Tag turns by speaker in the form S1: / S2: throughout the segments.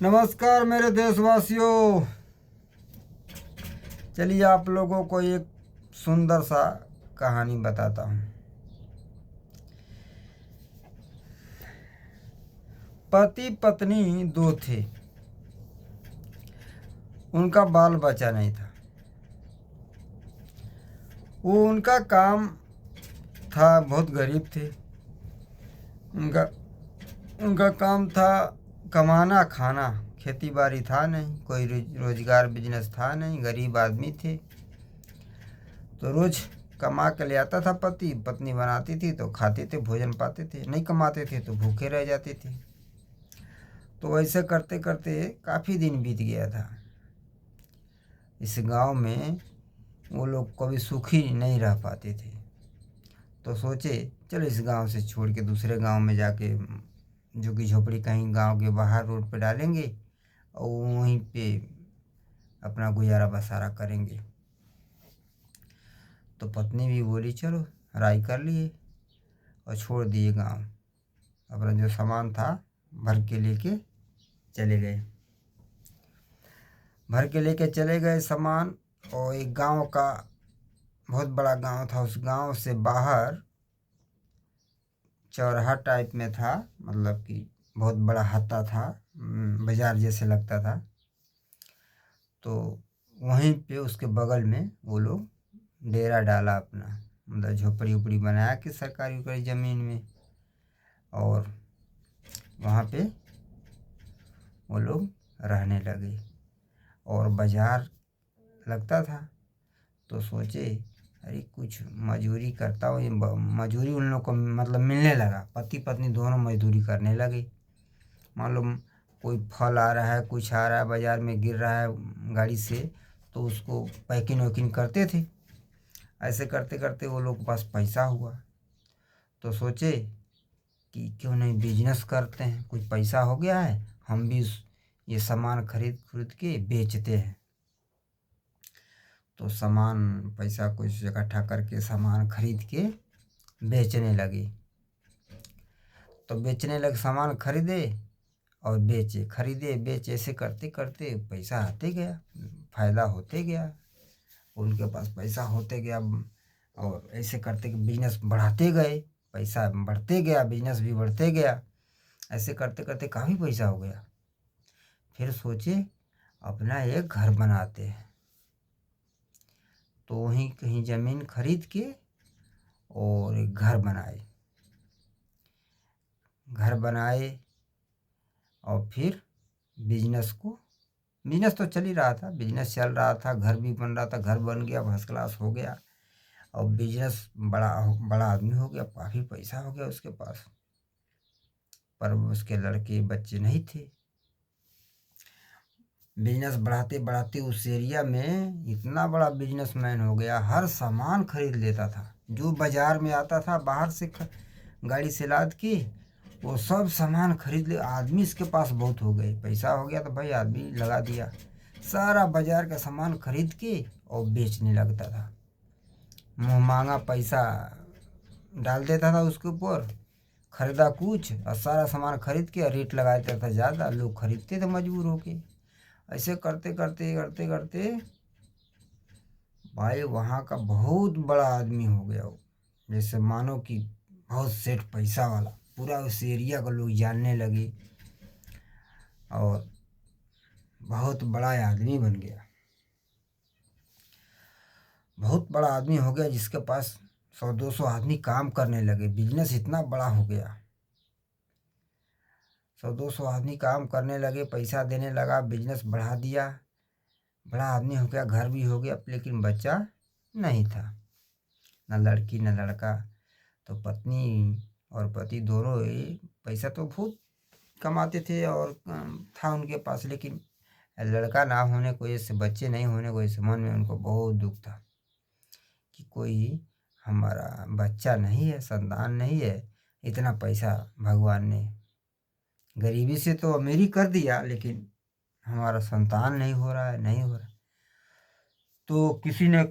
S1: नमस्कार मेरे देशवासियों। चलिए आप लोगों को एक सुंदर सा कहानी बताता हूँ। पति पत्नी दो थे, उनका बाल बच्चा नहीं था। वो उनका काम था, बहुत गरीब थे। उनका उनका काम था कमाना खाना। खेती बाड़ी था नहीं, कोई रोजगार बिजनेस था नहीं, गरीब आदमी थे। तो रोज कमा के ले आता था पति, पत्नी बनाती थी तो खाते थे, भोजन पाते थे। नहीं कमाते थे तो भूखे रह जाते थे। तो ऐसे करते करते काफ़ी दिन बीत गया था। इस गांव में वो लोग कभी सुखी नहीं रह पाते थे। तो सोचे चलो इस गांव से छोड़ के दूसरे गांव में जाके झुग्गी झोपड़ी कहीं गांव के बाहर रोड पे डालेंगे और वहीं पे अपना गुजारा बसारा करेंगे। तो पत्नी भी बोली चलो, राय कर लिए और छोड़ दिए गांव। अपना जो सामान था भर के लेके चले गए। भर के लेके चले गए सामान। और एक गांव का बहुत बड़ा गांव था। उस गांव से बाहर चौराहा टाइप में था, मतलब कि बहुत बड़ा हाता था, बाजार जैसे लगता था। तो वहीं पे उसके बगल में वो लोग डेरा डाला अपना, मतलब झोपड़ी उपड़ी बनाया कि सरकारी उकारी ज़मीन में। और वहाँ पे वो लोग रहने लगे। और बाजार लगता था तो सोचे अरे कुछ मजदूरी करता हूँ। ये मजदूरी उन लोग को मतलब मिलने लगा। पति पत्नी दोनों मजदूरी करने लगे। मान लो कोई फल आ रहा है, कुछ आ रहा है, बाज़ार में गिर रहा है गाड़ी से, तो उसको पैकिंग वैकिंग करते थे। ऐसे करते करते वो लोग के पास पैसा हुआ तो सोचे कि क्यों नहीं बिजनेस करते हैं, कुछ पैसा हो गया है, हम भी ये सामान खरीद के बेचते हैं। तो सामान पैसा कुछ इकट्ठा करके सामान खरीद के बेचने लगे। तो बेचने लगे, सामान खरीदे और बेचे, खरीदे बेचे, ऐसे करते करते पैसा आते गया, फ़ायदा होते गया, उनके पास पैसा होते गया। और ऐसे करते बिजनेस बढ़ाते गए, पैसा बढ़ते गया, बिजनेस भी बढ़ते गया। ऐसे करते करते काफ़ी पैसा हो गया। फिर सोचे अपना एक घर बनाते हैं। तो वहीं कहीं ज़मीन खरीद के और एक घर बनाए। घर बनाए और फिर बिजनेस तो चल ही रहा था, बिजनेस चल रहा था, घर भी बन रहा था, घर बन गया, फर्स्ट क्लास हो गया। और बिजनेस बड़ा बड़ा आदमी हो गया, काफ़ी पैसा हो गया उसके पास। पर उसके लड़के बच्चे नहीं थे। बिजनेस बढ़ाते बढ़ाते उस एरिया में इतना बड़ा बिजनेसमैन हो गया, हर सामान खरीद लेता था जो बाज़ार में आता था बाहर से गाड़ी से लाद के, वो सब सामान खरीद ले। आदमी इसके पास बहुत हो गए, पैसा हो गया तो भाई आदमी लगा दिया, सारा बाज़ार का सामान खरीद के और बेचने लगता था। मुँह मांगा पैसा डाल देता था उसके ऊपर, खरीदा कुछ और सारा सामान खरीद के रेट लगा देता था ज़्यादा, लोग खरीदते थे मजबूर होके। ऐसे करते करते करते करते भाई वहाँ का बहुत बड़ा आदमी हो गया वो। जैसे मानो कि बहुत सेठ पैसा वाला, पूरा उस एरिया को लोग जानने लगे और बहुत बड़ा आदमी बन गया। बहुत बड़ा आदमी हो गया जिसके पास 100-200 आदमी काम करने लगे। बिजनेस इतना बड़ा हो गया, 100-200 आदमी काम करने लगे, पैसा देने लगा, बिजनेस बढ़ा दिया, बड़ा आदमी हो गया, घर भी हो गया। लेकिन बच्चा नहीं था, न लड़की न लड़का। तो पत्नी और पति दोनों ही पैसा तो बहुत कमाते थे और था उनके पास, लेकिन लड़का ना होने की वजह से, बच्चे नहीं होने की वजह से मन में उनको बहुत दुख था कि कोई हमारा बच्चा नहीं है, संतान नहीं है। इतना पैसा भगवान ने गरीबी से तो अमीरी कर दिया, लेकिन हमारा संतान नहीं हो रहा है, नहीं हो रहा। तो किसी ने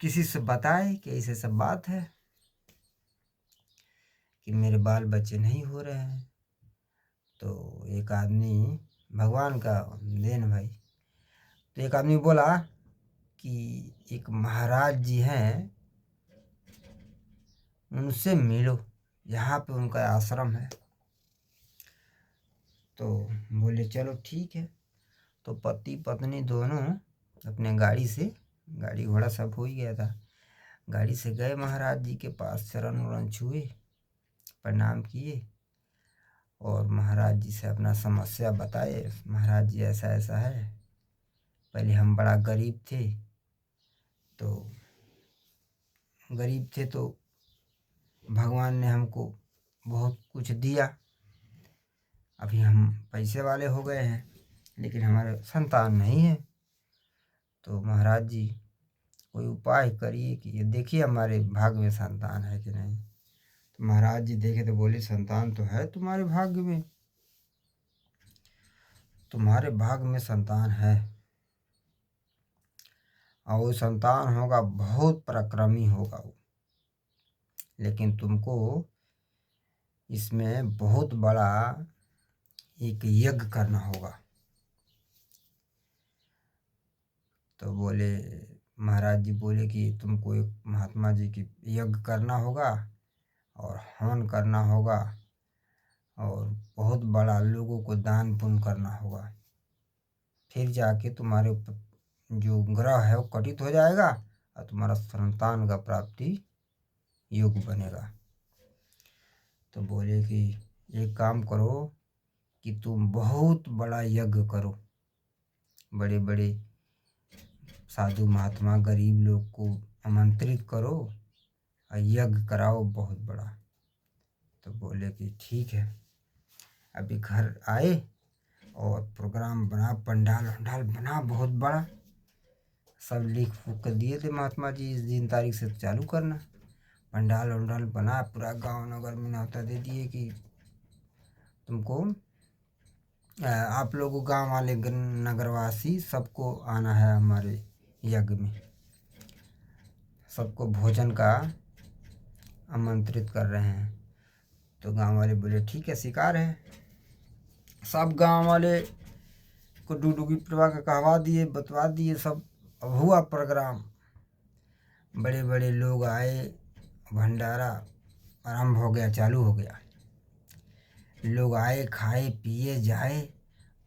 S1: किसी से बताए कि ऐसे सब बात है कि मेरे बाल बच्चे नहीं हो रहे हैं। तो एक आदमी भगवान का देन भाई। तो एक आदमी बोला कि एक महाराज जी हैं, उनसे मिलो, यहाँ पे उनका आश्रम है। तो बोले चलो ठीक है। तो पति पत्नी दोनों अपने गाड़ी से, गाड़ी घोड़ा सब हो ही गया था, गाड़ी से गए महाराज जी के पास, चरण वरण छुए, प्रणाम किए और महाराज जी से अपना समस्या बताए। महाराज जी ऐसा ऐसा है, पहले हम बड़ा गरीब थे, तो भगवान ने हमको बहुत कुछ दिया, अभी हम पैसे वाले हो गए हैं, लेकिन हमारे संतान नहीं है। तो महाराज जी कोई उपाय करिए कि ये देखिए हमारे भाग्य में संतान है कि नहीं। तो महाराज जी देखे तो बोले संतान तो है तुम्हारे भाग्य में, तुम्हारे भाग्य में संतान है, और वो संतान होगा बहुत पराक्रमी होगा वो, लेकिन तुमको इसमें बहुत बड़ा एक यज्ञ करना होगा। तो बोले महाराज जी बोले कि तुमको एक महात्मा जी की यज्ञ करना होगा और हवन करना होगा और बहुत बड़ा लोगों को दान पुण्य करना होगा, फिर जाके तुम्हारे ऊपर जो ग्रह है वो कटित हो जाएगा और तुम्हारा संतान का प्राप्ति योग बनेगा। तो बोले कि एक काम करो कि तुम बहुत बड़ा यज्ञ करो, बड़े बड़े साधु महात्मा गरीब लोग को आमंत्रित करो और यज्ञ कराओ बहुत बड़ा। तो बोले कि ठीक है। अभी घर आए और प्रोग्राम बना, पंडाल वंडाल बना बहुत बड़ा, सब लिख फूक कर दिए थे महात्मा जी इस दिन तारीख से चालू करना। पंडाल वंडाल बना, पूरा गांव नगर में न्योता दे दिए कि तुमको आप लोग गांव वाले नगरवासी सबको आना है हमारे यज्ञ में, सबको भोजन का आमंत्रित कर रहे हैं। तो गांव वाले बोले ठीक है, स्वीकार है। सब गांव वाले को डुडुगी प्रभा का कहवा दिए, बतवा दिए सब। अब हुआ प्रोग्राम, बड़े बड़े लोग आए, भंडारा आरंभ हो गया, चालू हो गया। लोग आए, खाए पिए जाए,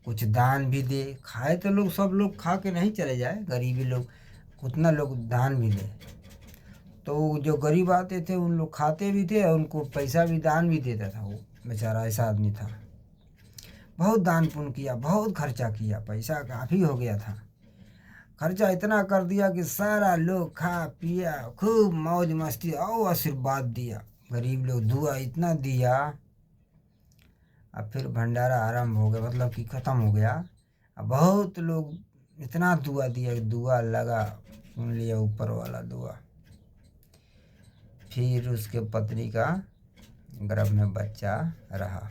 S1: कुछ दान भी दे। खाए तो लोग, सब लोग खा के नहीं चले जाए, गरीबी लोग उतना लोग दान भी दे। तो जो गरीब आते थे उन लोग खाते भी थे और उनको पैसा भी दान भी देता था। वो बेचारा ऐसा आदमी था, बहुत दान पुण्य किया, बहुत खर्चा किया, पैसा काफ़ी हो गया था। खर्चा इतना कर दिया कि सारा लोग खा पिया, खूब मौज मस्ती और आशीर्वाद दिया। गरीब लोग दुआ इतना दिया। अब फिर भंडारा आरंभ हो गया, मतलब कि ख़त्म हो गया। अब बहुत लोग इतना दुआ दिया कि दुआ लगा, सुन लिया ऊपर वाला दुआ। फिर उसके पत्नी का गर्भ में बच्चा रहा,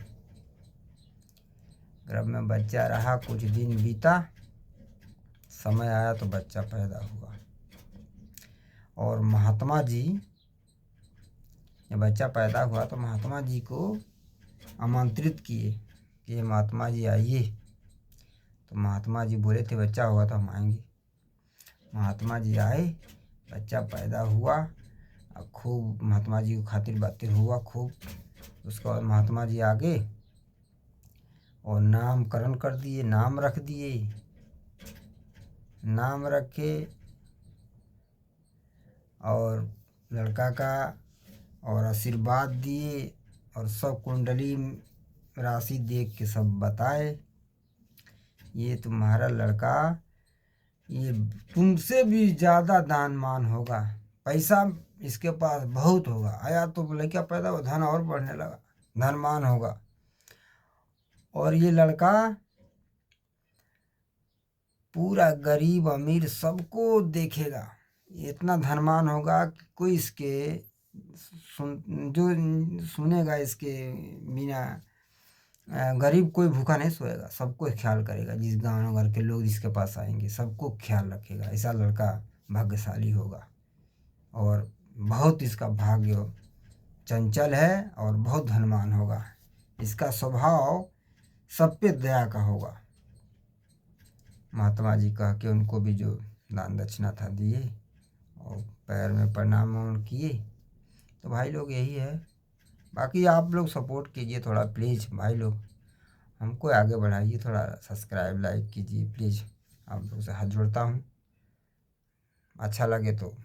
S1: गर्भ में बच्चा रहा, कुछ दिन बीता, समय आया तो बच्चा पैदा हुआ। और महात्मा जी, जब बच्चा पैदा हुआ तो महात्मा जी को आमंत्रित किए कि महात्मा जी आइए। तो महात्मा जी बोले थे बच्चा हुआ तो हम आएंगे। महात्मा जी आए, बच्चा पैदा हुआ, और खूब महात्मा जी को खातिर बातिर हुआ खूब। उसके बाद महात्मा जी आगे और नामकरण कर दिए, नाम रख दिए, नाम रखे और लड़का का और आशीर्वाद दिए और सब कुंडली राशि देख के सब बताए, ये तुम्हारा लड़का ये तुमसे भी ज़्यादा दानमान होगा, पैसा इसके पास बहुत होगा। आया तो लड़का पैदा हुआ, धन और बढ़ने लगा, धनमान होगा। और ये लड़का पूरा गरीब अमीर सबको देखेगा, इतना धनमान होगा कि कोई इसके जो सुनेगा इसके बिना, गरीब कोई भूखा नहीं सोएगा, सबको ख्याल करेगा। जिस गाँव नगर के लोग जिसके पास आएंगे सबको ख्याल रखेगा। ऐसा लड़का भाग्यशाली होगा और बहुत इसका भाग्य चंचल है और बहुत धनवान होगा। इसका स्वभाव सब पे दया का होगा। महात्मा जी कह के उनको भी जो दान दक्षिणा था दिए और पैर में प्रणाम किए। तो भाई लोग यही है, बाकी आप लोग सपोर्ट कीजिए थोड़ा प्लीज़ भाई लोग, हमको आगे बढ़ाइए, थोड़ा सब्सक्राइब लाइक कीजिए प्लीज़, आप लोग से हाथ जोड़ता हूँ। अच्छा लगे तो